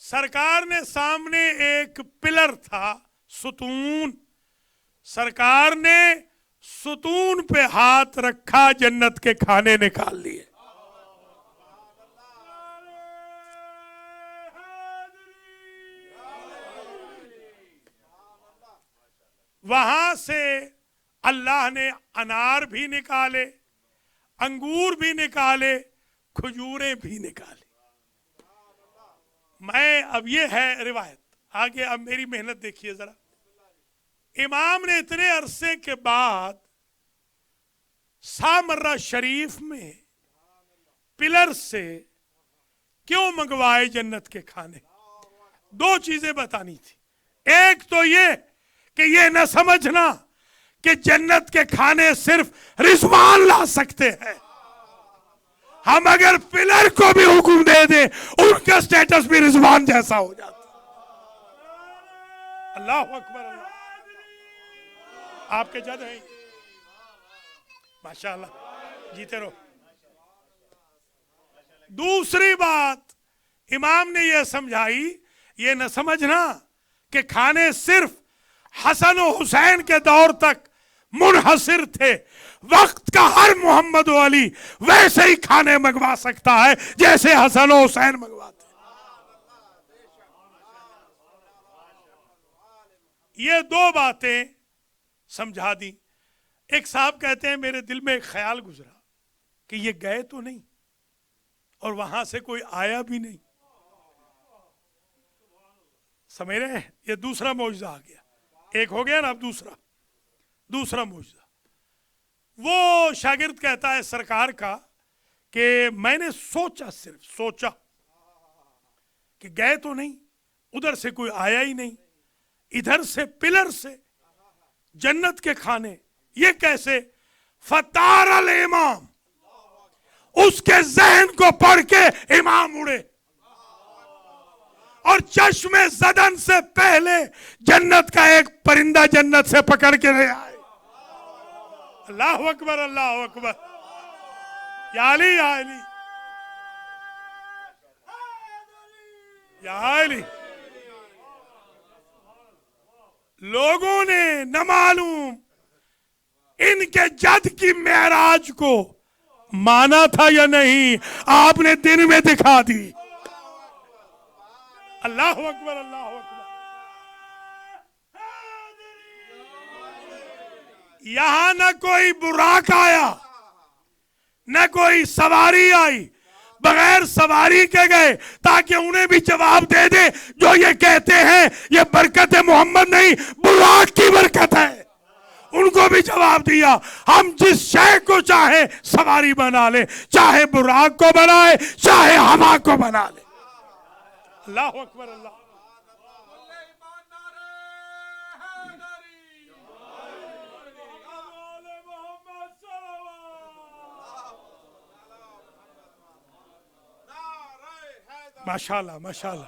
سرکار نے سامنے ایک پلر تھا، ستون. سرکار نے ستون پہ ہاتھ رکھا، جنت کے کھانے نکال لیے. وہاں سے اللہ نے انار بھی نکالے، انگور بھی نکالے، کھجوریں بھی نکالے. میں اب یہ ہے روایت. آگے اب میری محنت دیکھیے ذرا. امام نے اتنے عرصے کے بعد سامرہ شریف میں پلر سے کیوں منگوائے جنت کے کھانے؟ دو چیزیں بتانی تھی. ایک تو یہ کہ یہ نہ سمجھنا کہ جنت کے کھانے صرف رضوان لا سکتے ہیں. ہم اگر پلر کو بھی حکم دے دیں ان کا سٹیٹس بھی رضوان جیسا ہو جاتا. اللہ اکبر. اللہ آپ کے جد ہیں ماشاءاللہ، جیتے رہو. دوسری بات امام نے یہ سمجھائی، یہ نہ سمجھنا کہ کھانے صرف حسن و حسین کے دور تک منحصر تھے. وقت کا ہر محمد و علی ویسے ہی کھانے منگوا سکتا ہے جیسے حسن و حسین منگواتے. یہ دو باتیں سمجھا دی. ایک صاحب کہتے ہیں میرے دل میں ایک خیال گزرا کہ یہ گئے تو نہیں اور وہاں سے کوئی آیا بھی نہیں. سمجھ رہے ہیں؟ یہ دوسرا معجزہ آ گیا. ایک ہو گیا نا، اب دوسرا معجزہ. وہ شاگرد کہتا ہے سرکار کا کہ میں نے سوچا، صرف سوچا کہ گئے تو نہیں، ادھر سے کوئی آیا ہی نہیں، ادھر سے پلر سے جنت کے کھانے، یہ کیسے؟ فطار الامام، اس کے ذہن کو پڑھ کے امام اڑے اور چشم زدن سے پہلے جنت کا ایک پرندہ جنت سے پکڑ کے لے آئے. اللہ اکبر. اللہ اکبر. یا علی یا علی یا علی. لوگوں نے نہ معلوم ان کے جد کی معراج کو مانا تھا یا نہیں، آپ نے دن میں دکھا دی. اللہ اکبر. اللہ اکبر. یہاں نہ کوئی براق آیا، نہ کوئی سواری آئی، بغیر سواری کے گئے تاکہ انہیں بھی جواب دے دے جو یہ کہتے ہیں یہ برکت محمد نہیں، براق کی برکت ہے. ان کو بھی جواب دیا ہم جس شے کو چاہے سواری بنا لے، چاہے براق کو بنائے چاہے ہوا کو بنا لے. اللہ اکبر. اللہ. ماشاءاللہ ماشاءاللہ.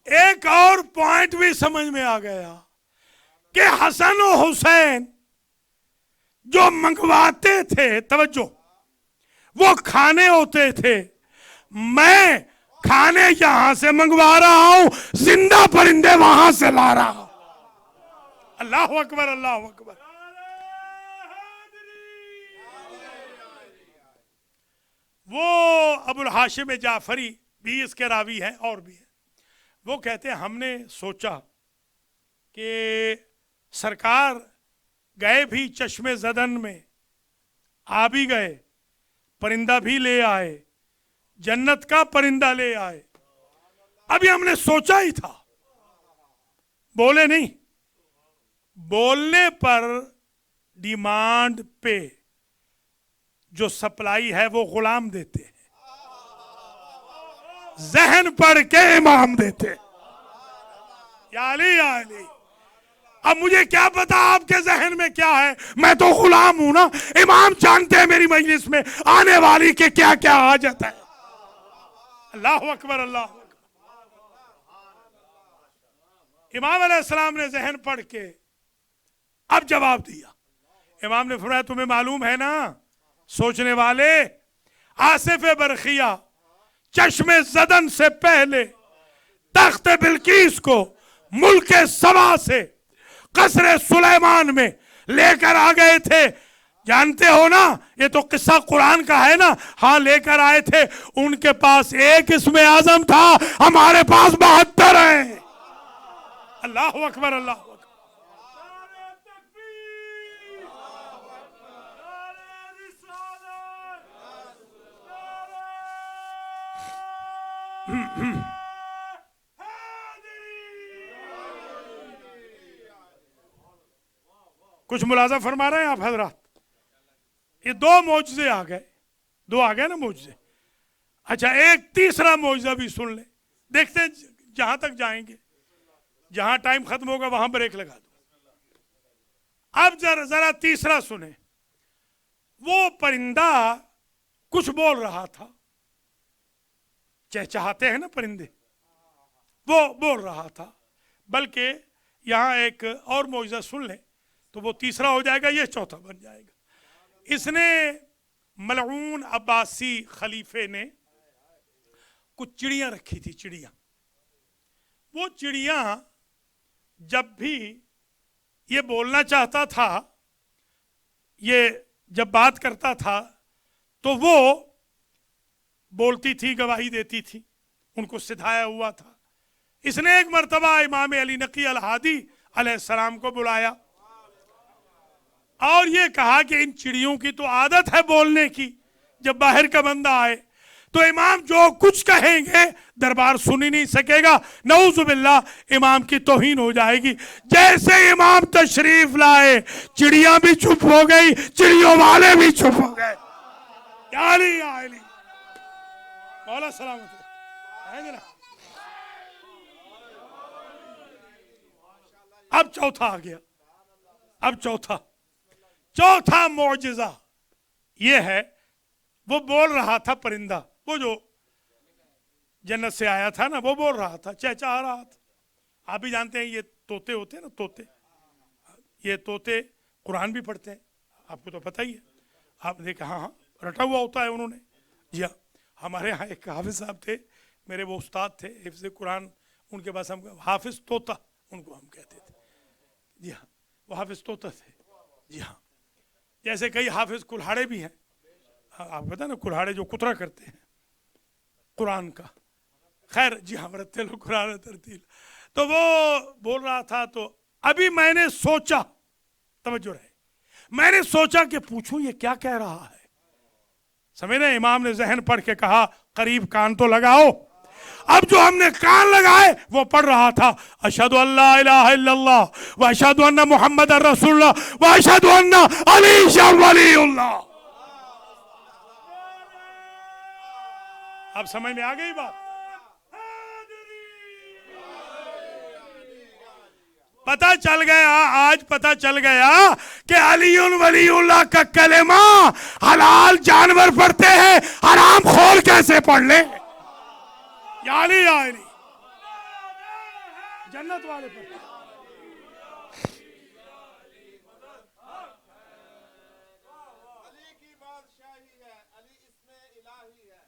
ایک اور پوائنٹ بھی سمجھ میں آ گیا کہ حسن و حسین جو منگواتے تھے، توجہ، وہ کھانے ہوتے تھے. میں کھانے یہاں سے منگوا رہا ہوں، زندہ پرندے وہاں سے لا رہا ہوں. اللہ اکبر. اللہ اکبر. وہ ابو الحاشم جعفری بھی اس کے راوی ہیں اور بھی ہیں. وہ کہتے ہیں ہم نے سوچا کہ سرکار گئے بھی چشم زدن میں، آ بھی گئے، پرندہ بھی لے آئے، جنت کا پرندہ لے آئے. ابھی ہم نے سوچا ہی تھا، بولے نہیں. بولنے پر ڈیمانڈ پہ جو سپلائی ہے وہ غلام دیتے ہیں، ذہن پڑھ کے امام دیتے. یا علی یا علی. اب مجھے کیا پتا آپ کے ذہن میں کیا ہے، میں تو غلام ہوں نا. امام جانتے ہیں میری مجلس میں آنے والی کے کیا کیا حاجت ہے. اللہ اکبر. اللہ اکبر. امام علیہ السلام نے ذہن پڑھ کے اب جواب دیا. امام نے فرمایا تمہیں معلوم ہے نا سوچنے والے، आसिफ बरखिया चश्मे जदन से पहले तख्त बिल्किस को मुल्क सबा से कसरे सुलेमान में लेकर आ गए थे। जानते हो ना, ये तो किस्सा कुरान का है ना। हाँ, लेकर आए थे। उनके पास एक इसमें आजम था, हमारे पास 72 हैं। अल्लाह अकबर, अल्लाह अकबर। कुछ मुलाजा फरमा रहे हैं आप हजरात। ये 2 मौजज़े आ गए, 2 आ गए ना मौजज़े। अच्छा, एक तीसरा मौजज़ा भी सुन ले, देखते हैं जहां तक जाएंगे। जहां टाइम खत्म होगा वहां ब्रेक लगा दो। अब जरा तीसरा सुने। वो परिंदा कुछ बोल रहा था, चहचहाते हैं ना परिंदे, वो बोल रहा था। बल्कि यहां एक और मौजज़ा सुन ले तो वो तीसरा हो जाएगा, ये चौथा बन जाएगा। इसने मलऊन अब्बासी खलीफे ने कुछ चिड़ियां रखी थी, चिड़ियां। वो चिड़ियां जब भी ये बोलना चाहता था, ये जब बात करता था तो वो बोलती थी, गवाही देती थी, उनको सिखाया हुआ था। इसने एक मर्तबा इमाम अली नकी अल हादी अलैहिस्सलाम को बुलाया और ये कहा कि इन चिड़ियों की तो आदत है बोलने की, जब बाहर का बंदा आए तो इमाम जो कुछ कहेंगे दरबार सुन ही नहीं सकेगा, नऊजुबिल्लाह, इमाम की तौहीन हो जाएगी। जैसे इमाम तशरीफ लाए, चिड़ियां भी चुप हो गई, चिड़ियों वाले भी चुप हो गए। या अली, या अली, मौला सलामत रहे। अब चौथा आ गया। अब चौथा मौजज़ा ये है, वो बोल रहा था परिंदा, वो जो जन्नत से आया था ना, वो बोल रहा था, चहचहा रहा था। आप भी जानते हैं ये तोते होते हैं ना, तोते, ये तोते कुरान भी पढ़ते हैं, आपको तो पता ही है। आपने देखा, हाँ हाँ, रटा हुआ होता है उन्होंने। जी हाँ, हमारे यहाँ एक हाफिज साहब थे, मेरे वो उस्ताद थे हिफ्ज़ कुरान, उनके पास हम हाफिज तोता उनको हम कहते थे। जी हाँ, वो हाफिज तोता थे। जी हाँ, जैसे कई हाफिज कुल्हाड़े भी हैं। आप पता ना, कुल्हाड़े जो कुतरा करते हैं कुरान का। खैर, जी हाँ, रत्तिल कुरान तरतील। तो वो बोल रहा था, तो अभी मैंने सोचा, तवज्जो रहे, मैंने सोचा कि पूछूं ये क्या कह रहा है। समझ रहे, इमाम ने जहन पढ़ के कहा, करीब कान तो लगाओ। अब जो हमने कान लगाए वो पढ़ रहा था, अशहदु अल्ला इलाहा इल्लल्लाह व अशहदु अन्ना मुहम्मदर रसूलुल्लाह व अशहदु अन्ना अली वलीउल्लाह। अब समझ में आ गई बात? पता चल गया, आज पता चल गया कि अलीउन वलीउल्लाह का कलेमा हलाल जानवर पढ़ते हैं, हराम खोर कैसे पढ़ ले। या अली, या अली, जन्नत वाले पढ़ते हैं। अली की बादशाही है, अली इसमें इलाही है,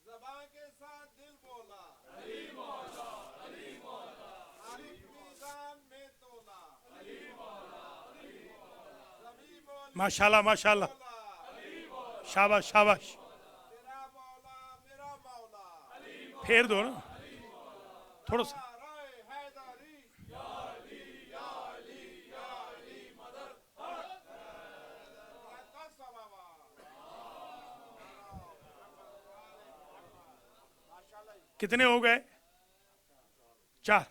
ज़बान के साथ दिल बोला, अली मौला, अली मौला, आरिफ मीज़ान में तोला, अली मौला, अली मौला, ज़मीन बोला, माशाल्लाह माशाल्लाह, शाबाश शाबाश। तेरा मौला मेरा मौला, फेर दो ना थोड़ा सा। राय हैदरी, या अली, या अली, या अली मदद का सलावा। कितने हो गए? 4।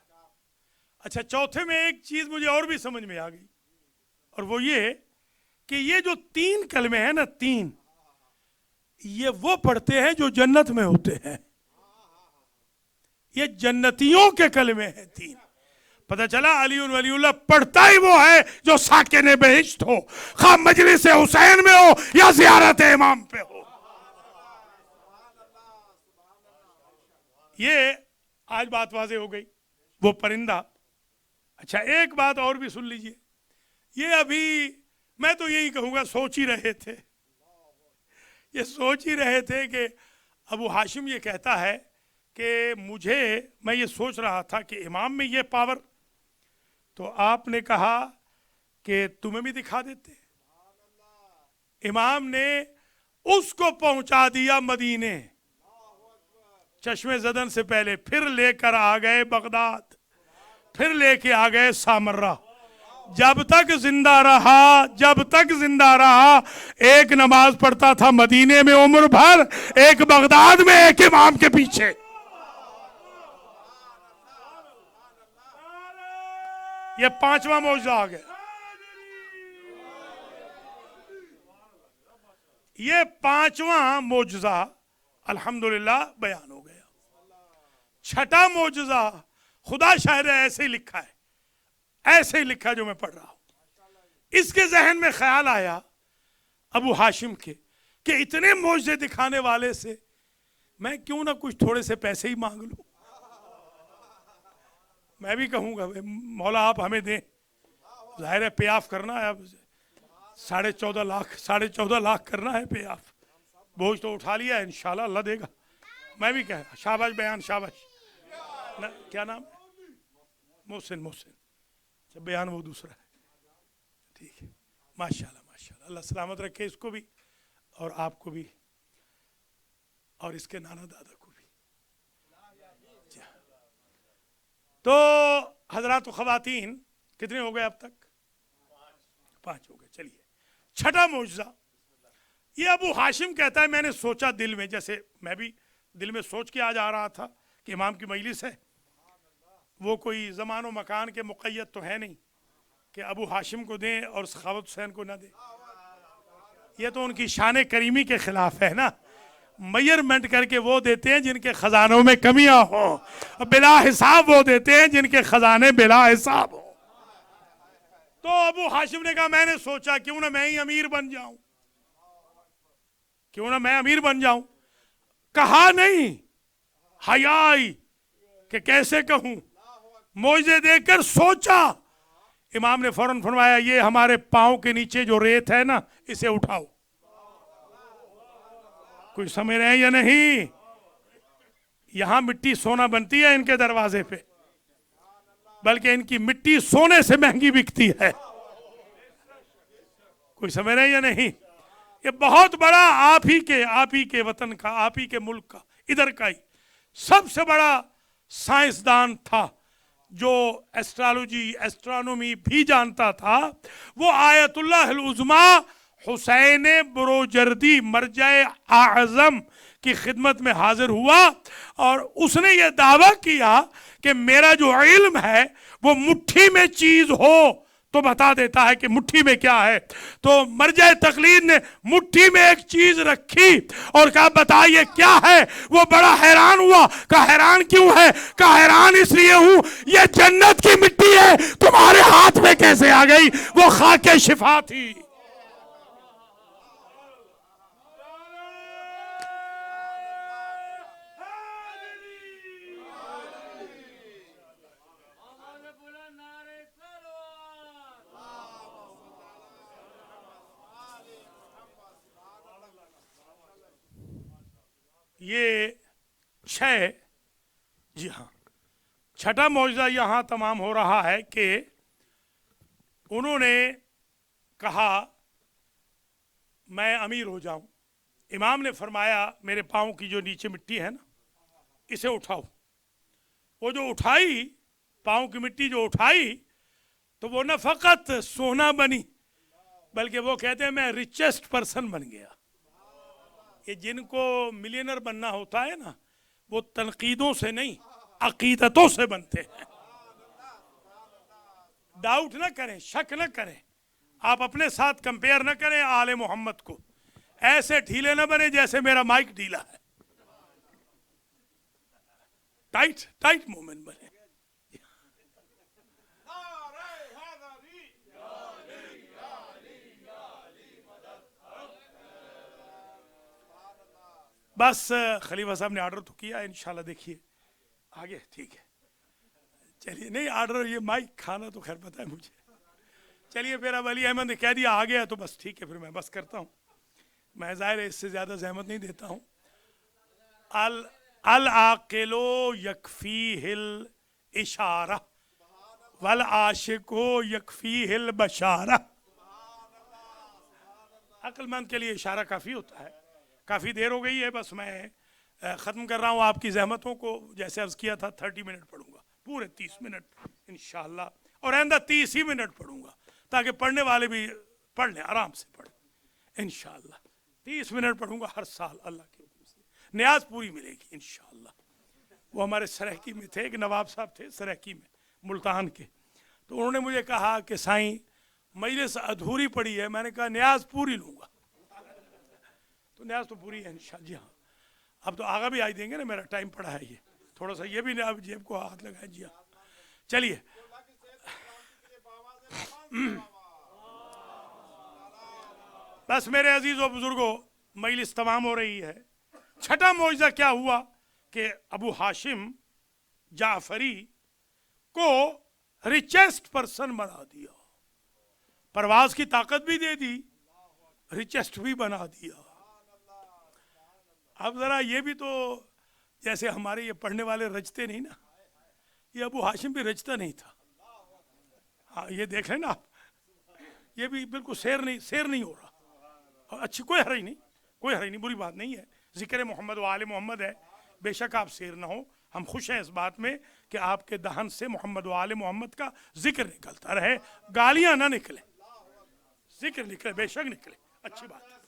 अच्छा, चौथे में एक चीज मुझे और भी समझ में आ गई, और वो ये कि ये जो 3 कलमे हैं ना, 3, ये वो पढ़ते हैं जो जन्नत में होते हैं। ये जन्नतियों के कलमे हैं 3। पता चला अली वलीउल्लाह पढ़ता ही वो है जो साकिन बहिश्त हो, खा मजलिस हुसैन में हो या ज़ियारत इमाम पे हो। ये आज बात वाज़ेह हो गई, वो परिंदा। अच्छा, एक बात और भी सुन लीजिए। ये अभी मैं तो यही कहूंगा, सोच ही रहे थे یہ سوچ ہی رہے تھے کہ ابو ہاشم یہ کہتا ہے کہ میں یہ سوچ رہا تھا کہ امام میں یہ پاور، تو آپ نے کہا کہ تمہیں بھی دکھا دیتے۔ امام نے اس کو پہنچا دیا مدینے چشمے زدن سے پہلے، پھر لے کر آ گئے بغداد، پھر لے کے آ گئے سامرہ۔ جب تک زندہ رہا ایک نماز پڑھتا تھا مدینے میں عمر بھر، ایک بغداد میں، ایک امام کے پیچھے۔ یہ 5واں معجزہ آ گیا، یہ 5واں معجزہ الحمدللہ بیان ہو گیا۔ 6واں معجزہ خدا شاہد ہے ایسے ہی لکھا ہے، ایسے ہی لکھا جو میں پڑھ رہا ہوں۔ اس کے ذہن میں خیال آیا ابو ہاشم کے کہ اتنے معجزے دکھانے والے سے میں کیوں نہ کچھ تھوڑے سے پیسے ہی مانگ لوں۔ میں بھی کہوں گا مولا آپ ہمیں دیں، ظاہر ہے پے آف کرنا ہے، اب 14.5 لاکھ کرنا ہے پے آف، بوجھ تو اٹھا لیا ہے، انشاءاللہ اللہ دے گا۔ میں بھی کہہ شاباش بیان، شاباش۔ کیا نام؟ محسن۔ بیان وہ دوسرا ہے، ٹھیک ہے، ماشاءاللہ ماشاءاللہ، اللہ سلامت رکھے اس کو بھی اور آپ کو بھی اور اس کے نانا دادا کو بھی۔ تو حضرات و خواتین کتنے ہو گئے اب تک؟ 5 ہو گئے۔ چلیے 6واں معجزہ، یہ ابو ہاشم کہتا ہے میں نے سوچا دل میں، جیسے میں بھی دل میں سوچ کے آ جا رہا تھا کہ امام کی مجلس ہے، وہ کوئی زمان و مکان کے مقید تو ہے نہیں کہ ابو ہاشم کو دیں اور سخاوت حسین کو نہ دیں، یہ تو ان کی شان کریمی کے خلاف ہے نا۔ میئرمنٹ کر کے وہ دیتے ہیں جن کے خزانوں میں کمیاں ہوں، بلا حساب وہ دیتے ہیں جن کے خزانے بلا حساب ہوں۔ تو ابو ہاشم نے کہا میں نے سوچا کیوں نہ میں ہی امیر بن جاؤں، کیوں نہ میں امیر بن جاؤں۔ کہا نہیں، حیا آئی کہ کیسے کہوں، معجزے دیکھ کر سوچا۔ امام نے فوراً فرمایا یہ ہمارے پاؤں کے نیچے جو ریت ہے نا اسے اٹھاؤ۔ کوئی سمجھ رہے ہیں یا نہیں؟ یہاں مٹی سونا بنتی ہے ان کے دروازے پہ، بلکہ ان کی مٹی سونے سے مہنگی بکتی ہے۔ کوئی سمجھ رہے ہیں یا نہیں؟ یہ بہت بڑا آپ ہی کے وطن کا، آپ ہی کے ملک کا، ادھر کا ہی سب سے بڑا سائنسدان تھا جو ایسٹرالوجی، ایسٹرانومی بھی جانتا تھا، وہ آیت اللہ العظمی حسین بروجردی مرجع اعظم کی خدمت میں حاضر ہوا اور اس نے یہ دعویٰ کیا کہ میرا جو علم ہے وہ مٹھی میں چیز ہو تو بتا دیتا ہے کہ مٹھی میں کیا ہے۔ تو مرجع تقلید نے مٹھی میں ایک چیز رکھی اور کہا بتائیے کیا ہے۔ وہ بڑا حیران ہوا، کہا حیران کیوں ہے؟ کہا حیران اس لیے ہوں یہ جنت کی مٹی ہے، تمہارے ہاتھ میں کیسے آ گئی؟ وہ خاک شفا تھی۔ یہ 6، جی ہاں 6واں معجزہ یہاں تمام ہو رہا ہے کہ انہوں نے کہا میں امیر ہو جاؤں۔ امام نے فرمایا میرے پاؤں کی جو نیچے مٹی ہے نا اسے اٹھاؤ۔ وہ جو اٹھائی، پاؤں کی مٹی جو اٹھائی تو وہ نہ فقط سونا بنی بلکہ وہ کہتے ہیں میں ریچسٹ پرسن بن گیا۔ یہ جن کو ملینر بننا ہوتا ہے نا وہ تنقیدوں سے نہیں عقیدتوں سے بنتے ہیں۔ ڈاؤٹ نہ کریں، شک نہ کریں، آپ اپنے ساتھ کمپیئر نہ کریں آل محمد کو، ایسے ڈھیلے نہ بنے جیسے میرا مائک ڈھیلا ہے، ٹائٹ مومنٹ بنے۔ بس خلیفہ صاحب نے آرڈر تو کیا ہے، انشاءاللہ دیکھیے آگے ٹھیک ہے۔ چلیے نہیں آرڈر، یہ مائک کھانا تو خیر پتہ ہے مجھے۔ چلیے پھر اب علی احمد نے کہہ دیا آ گیا تو بس ٹھیک ہے، پھر میں بس کرتا ہوں۔ मैं ज़ाहिर है इससे ज़्यादा ज़हमत नहीं देता हूँ। अल आकिलो यकफ़ी हिल इशारा वल आशिको यकफ़ी हिल बशारा। अक्लमंद के लिए इशारा काफ़ी होता है। काफ़ी देर हो गई है, बस मैं ख़त्म कर रहा हूँ आपकी ज़हमतों को। जैसे अर्ज़ किया था 30 मिनट पढ़ूंगा, पूरे 30 मिनट इंशाअल्लाह, और आइंदा 30 ही मिनट पढ़ूंगा ताकि पढ़ने वाले भी पढ़ लें, आराम से पढ़ें इंशाअल्लाह। 30 मिनट पढ़ूंगा हर साल अल्लाह के हुक्म से, न्याज पूरी मिलेगी इंशाअल्लाह। वो हमारे सरायकी में थे, एक नवाब साहब थे सरायकी में मुल्तान के, तो उन्होंने मुझे कहा कि साईं मजलिस अधूरी पड़ी है। मैंने कहा न्याज पूरी लूँगा, तो न्याज तो पूरी है इंशाअल्लाह। जी हाँ, अब तो आगा भी आज देंगे ना, मेरा टाइम पड़ा है ये, थोड़ा सा ये भी ना अब जेब को हाथ लगाए। जी हाँ, चलिए। बस मेरे अजीज़ व बुजुर्गों, मजलिस तमाम हो रही है। छठा मौजज़ा क्या हुआ कि अबू हाशिम जाफरी को रिचेस्ट पर्सन बना दिया, परवाज की ताकत भी दे दी, रिचेस्ट भी बना दिया। अब ज़रा ये भी तो, जैसे हमारे ये पढ़ने वाले रचते नहीं ना, ये अबू हाशिम भी रचता नहीं था। हाँ, ये देख लें ना आप, ये भी बिल्कुल शेर नहीं हो रहा। और अच्छी कोई हराई नहीं, कोई हराई नहीं, बुरी बात नहीं है। ज़िक्र मोहम्मद व आले मोहम्मद है, बेशक आप शेर ना हो, हम खुश हैं इस बात में कि आपके दहन से मोहम्मद व आले मोहम्मद का जिक्र निकलता रहे, गालियाँ ना निकले, जिक्र निकले, बेशक निकले, अच्छी बात है।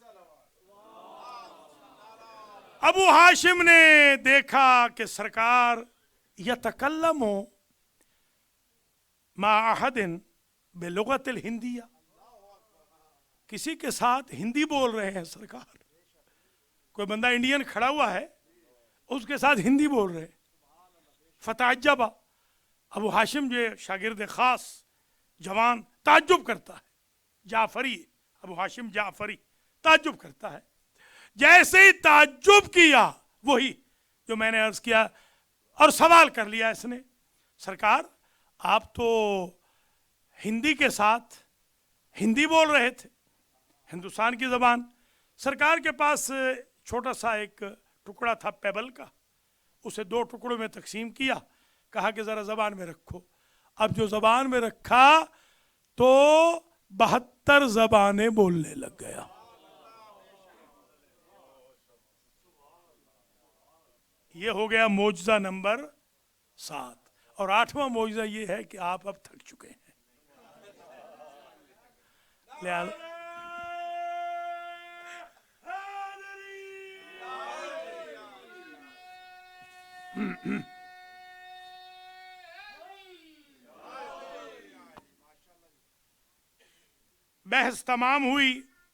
अबू हाशिम ने देखा कि सरकार यतकल्लमु मा अहदिन बिलुगतिल हिंदिया, किसी के साथ हिंदी बोल रहे हैं सरकार। कोई बंदा इंडियन खड़ा हुआ है, उसके साथ हिंदी बोल रहे हैं। फताज्जबा, अबू हाशिम जो शागिर्द खास जवान ताज्जुब करता है। जाफरी, अबू हाशिम जाफरी ताज्जुब करता है। जैसे ही ताज्जुब किया, वही जो मैंने अर्ज किया, और सवाल कर लिया इसने, सरकार आप तो हिंदी के साथ हिंदी बोल रहे थे, हिंदुस्तान की ज़बान। सरकार के पास छोटा सा एक टुकड़ा था पेबल का, उसे 2 टुकड़ों में तकसीम किया, कहा कि ज़रा ज़बान में रखो। अब जो ज़बान में रखा तो 72 ज़बानें बोलने लग गया। ये हो गया मौजज़ा नंबर 7। और 8वां मौजज़ा ये है कि आप अब थक चुके हैं। बहस तमाम हुई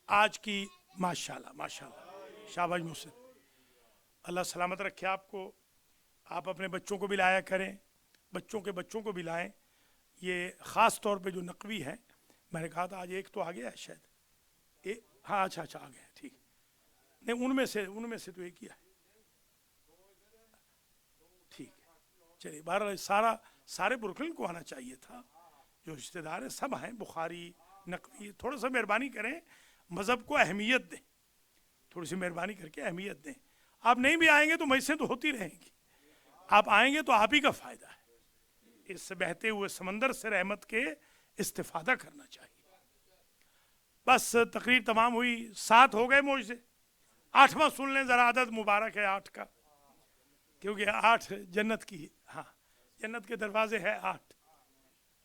आज की, माशाल्लाह माशाल्लाह, शाबाश मुझसे, अल्लाह सलामत रखे आपको। आप अपने बच्चों को भी लाया करें, बच्चों के बच्चों को भी लाएं। ये ख़ास तौर पे जो नकवी हैं, मैंने कहा था आज एक तो आ गया है शायद, हाँ अच्छा आ गया, ठीक नहीं, उनमें से तो एक ही है, ठीक है। चलिए, बहरहाल सारे ब्रुकलिन को आना चाहिए था, जो रिश्तेदार हैं सब हैं, बुखारी नकवी। थोड़ा सा मेहरबानी करें, मज़हब को अहमियत दें, थोड़ी सी मेहरबानी करके अहमियत दें। आप नहीं भी आएंगे तो मस्जिदें तो होती रहेंगी, आप आएंगे तो आप ही का फ़ायदा है। इस बहते हुए समंदर से रहमत के इस्तिफादा करना चाहिए। बस तकरीर तमाम हुई, 7 हो गए मौजज़े। 8वां सुन लें ज़रा, आदत मुबारक है 8 का, क्योंकि 8 जन्नत की, हाँ जन्नत के दरवाजे है 8,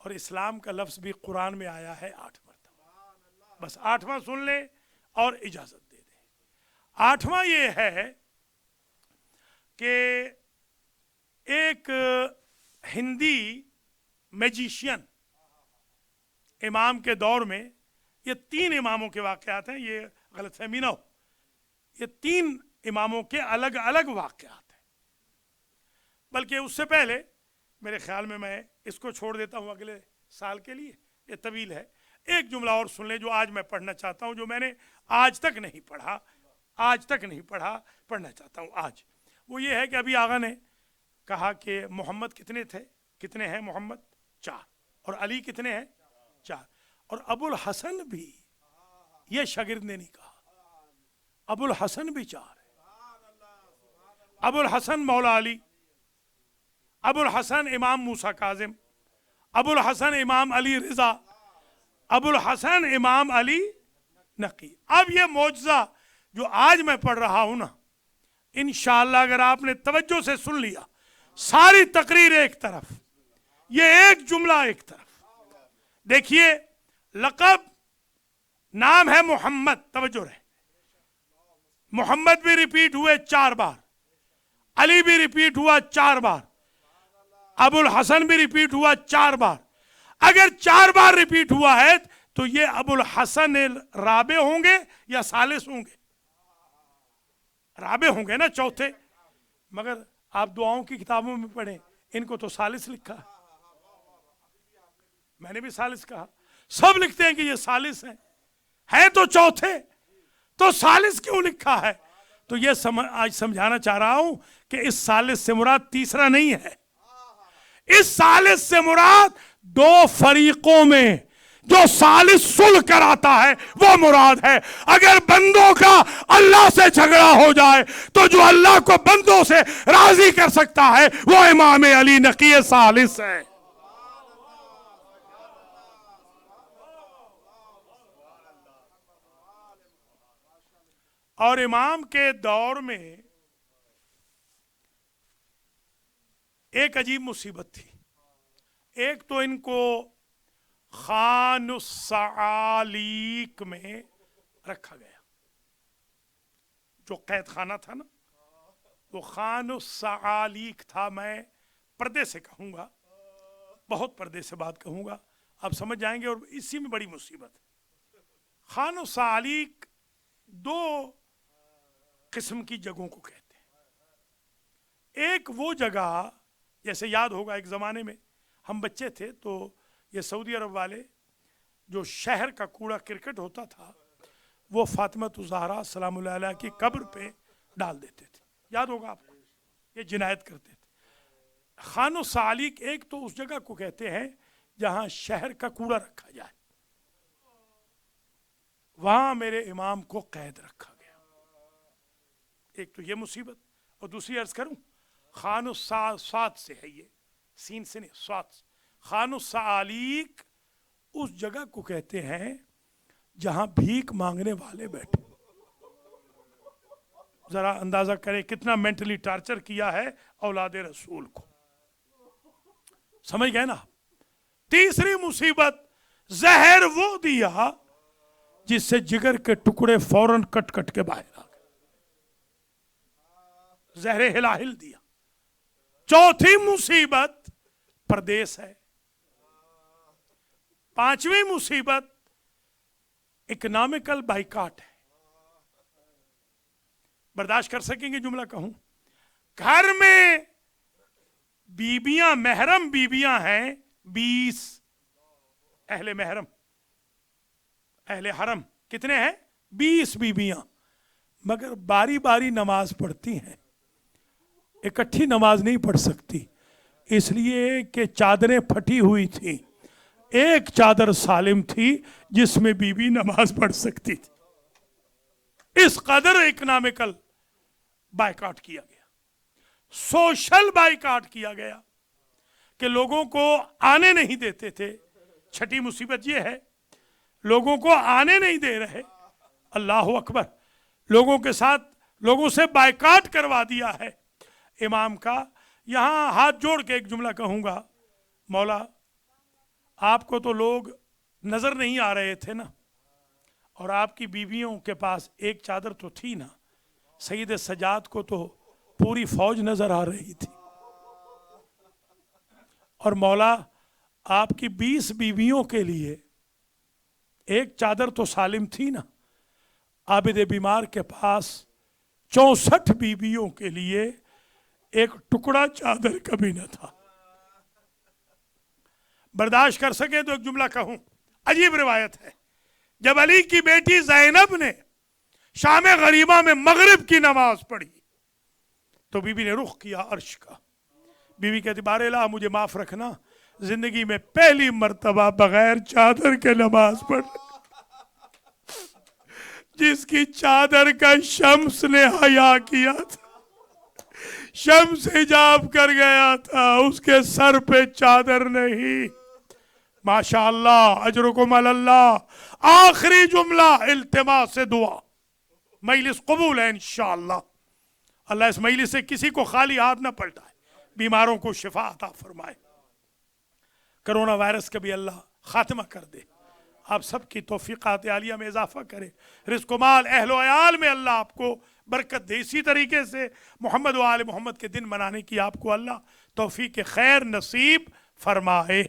और इस्लाम का लफ्ज़ भी कुरान में आया है 8 मरतबा। बस 8वां सुन लें और इजाज़त दे दें। 8वां ये है कि एक हिंदी मैजिशियन इमाम के दौर में, ये 3 इमामों के वाक़यात हैं, ये गलतफहमी ना हो, ये 3 इमामों के अलग अलग वाक़यात हैं। बल्कि उससे पहले मेरे ख्याल में मैं इसको छोड़ देता हूँ अगले साल के लिए, ये तवील है। एक जुमला और सुन ले जो आज मैं पढ़ना चाहता हूँ, जो मैंने आज तक नहीं पढ़ा, पढ़ना चाहता हूँ आज। वो ये है कि अभी आगा ने कहा कि मोहम्मद कितने हैं मोहम्मद? 4, और अली कितने हैं? 4, और अबुल हसन भी, ये शागिर्द ने नहीं कहा, अबुल हसन भी 4 है। अबुल हसन मौला अली, अबुल हसन इमाम मूसा काजिम, अबुल हसन इमाम अली रिजा, अबुल हसन इमाम अली नकी। अब ये मौजज़ा जो आज मैं पढ़ रहा हूं ना, इंशाअल्लाह अगर आपने तवज्जो से सुन लिया, सारी तकरीर एक तरफ, ये एक जुमला एक तरफ। देखिए, लक़ब नाम है मोहम्मद, तवज्जो रहे, मोहम्मद भी रिपीट हुए 4 बार, अली भी रिपीट हुआ 4 बार, अबुल हसन भी रिपीट हुआ 4 बार। अगर 4 बार रिपीट हुआ है तो ये अबुल हसन राबे होंगे या सालिस होंगे? राबे होंगे ना, चौथे। मगर आप दुआओं की किताबों में पढ़ें, इनको तो सालिस लिखा, मैंने भी सालिस कहा, सब लिखते हैं कि ये सालिस है तो चौथे, तो सालिस क्यों लिखा है? तो ये आज समझाना चाह रहा हूं कि इस सालिस से मुराद तीसरा नहीं है। इस सालिस से मुराद 2 फरीकों में जो सालिस सुलह कराता है वो मुराद है। अगर बंदों का अल्लाह से झगड़ा हो जाए तो जो अल्लाह को बंदों से राजी कर सकता है वो इमाम अली नकी सालिस है। और इमाम के दौर में एक अजीब मुसीबत थी। एक तो इनको खानुस्सालीक में रखा गया, जो कैद खाना था ना, वो खानुस्सालीक था। मैं पर्दे से कहूंगा, बहुत पर्दे से बात कहूंगा, आप समझ जाएंगे। और इसी में बड़ी मुसीबत। खानुस्सालीक 2 किस्म की जगहों को कहते हैं। एक वो जगह, जैसे याद होगा एक ज़माने में हम बच्चे थे तो ये सऊदी अरब वाले जो शहर का कूड़ा क्रिकेट होता था वो फातिमा ज़हरा सलामुल्लाह अलैहा की कब्र पे डाल देते थे, याद होगा आपको, ये जिनायत करते थे। खानुस्सालीक एक तो उस जगह को कहते हैं जहां शहर का कूड़ा रखा जाए, वहां मेरे इमाम को कैद रखा गया। एक तो ये मुसीबत, और दूसरी अर्ज करूं, खानुस्सात से है ये, सीन से नहीं, स्वात। खानुस्सालीक उस जगह को कहते हैं जहां भीख मांगने वाले बैठे। जरा अंदाजा करें कितना मेंटली टॉर्चर किया है औलाद रसूल को, समझ गए ना। तीसरी मुसीबत, जहर वो दिया जिससे जिगर के टुकड़े फौरन कट कट के बाहर आ गए, जहरे हिलाहिल दिया। चौथी मुसीबत परदेश है। पांचवी मुसीबत इकोनॉमिकल बाइकाट है। बर्दाश्त कर सकेंगे जुमला कहूं? घर में बीबियां, महरम बीबियां हैं 20, अहले महरम, अहले हरम कितने हैं? 20 बीबियां, मगर बारी बारी नमाज पढ़ती हैं, इकट्ठी नमाज नहीं पढ़ सकती, इसलिए कि चादरें फटी हुई थी। एक चादर सालिम थी जिसमें बीबी नमाज पढ़ सकती थी। इस कदर इकोनॉमिकल बाइकाट किया गया, सोशल बाइकाट किया गया कि लोगों को आने नहीं देते थे। छठी मुसीबत यह है, लोगों को आने नहीं दे रहे। अल्लाह अकबर, लोगों के साथ, लोगों से बाइकाट करवा दिया है इमाम का। यहां हाथ जोड़ के एक जुमला कहूंगा, मौला आपको तो लोग नजर नहीं आ रहे थे ना, और आपकी बीवियों के पास एक चादर तो थी ना, सईद सजाद को तो पूरी फौज नजर आ रही थी। और मौला आपकी 20 बीवियों के लिए एक चादर तो सालिम थी ना, आबिद बीमार के पास 64 बीवियों के लिए एक टुकड़ा चादर कभी न था। बर्दाश्त कर सके तो एक जुमला कहूं, अजीब रिवायत है, जब अली की बेटी ज़ैनब ने शाम गरीबा में मगरिब की नमाज पढ़ी तो बीबी ने रुख किया अर्श का। बीवी कहती, बारे ला मुझे माफ रखना, जिंदगी में पहली मर्तबा बगैर चादर के नमाज पढ़। जिसकी चादर का शम्स ने हया किया था, शम्स हिजाब कर गया था, उसके सर पे चादर नहीं। माशाअल्लाह, अजरुकुम अल्लाह। आखिरी जुमला इल्तिमास से दुआ, मजलिस कबूल है इंशाअल्लाह। अल्लाह इस मजलिस से किसी को खाली हाथ ना पलटाए, बीमारों को शिफा अता फरमाए, कोरोना वायरस का भी अल्लाह खात्मा कर दे, आप सबकी तौफीकात आलिया में इजाफा करे, रिज़्क़ माल अहलो अयाल में अल्लाह आपको बरकत दे। इसी तरीके से मोहम्मद व आले मोहम्मद के दिन मनाने की आपको अल्लाह तौफीक खैर नसीब फरमाए।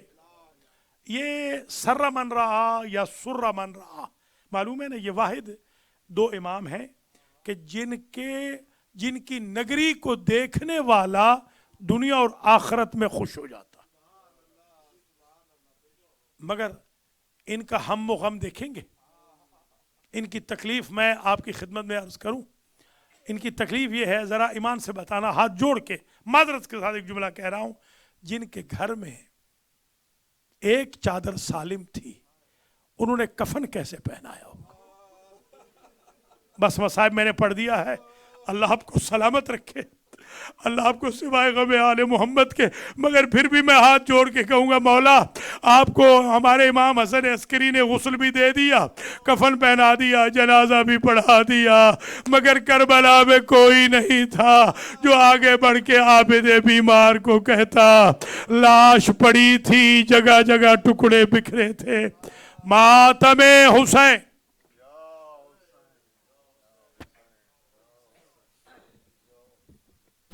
ये सर्रा मन रहा या सुर्रा मन रहा, मालूम है ना, ये वाहिद दो इमाम हैं कि जिनकी नगरी को देखने वाला दुनिया और आखिरत में खुश हो जाता, मगर इनका हम व गम देखेंगे। इनकी तकलीफ मैं आपकी खिदमत में अर्ज करूं, इनकी तकलीफ ये है, ज़रा ईमान से बताना, हाथ जोड़ के माजरत के साथ एक जुमला कह रहा हूं, जिनके घर में एक चादर सालिम थी, उन्होंने कफन कैसे पहनाया होगा। बस मसाइब मैंने पढ़ दिया है, अल्लाह आपको सलामत रखे, अल्लाह आपको सिवाय गमे आले मोहम्मद के। मगर फिर भी मैं हाथ जोड़ के कहूँगा, मौला आपको हमारे इमाम हसन अस्करी ने गुस्ल भी दे दिया, कफन पहना दिया, जनाजा भी पढ़ा दिया, मगर करबला में कोई नहीं था जो आगे बढ़ के आबिद बीमार को कहता। लाश पड़ी थी, जगह जगह टुकड़े बिखरे थे। मातमे हुसैन,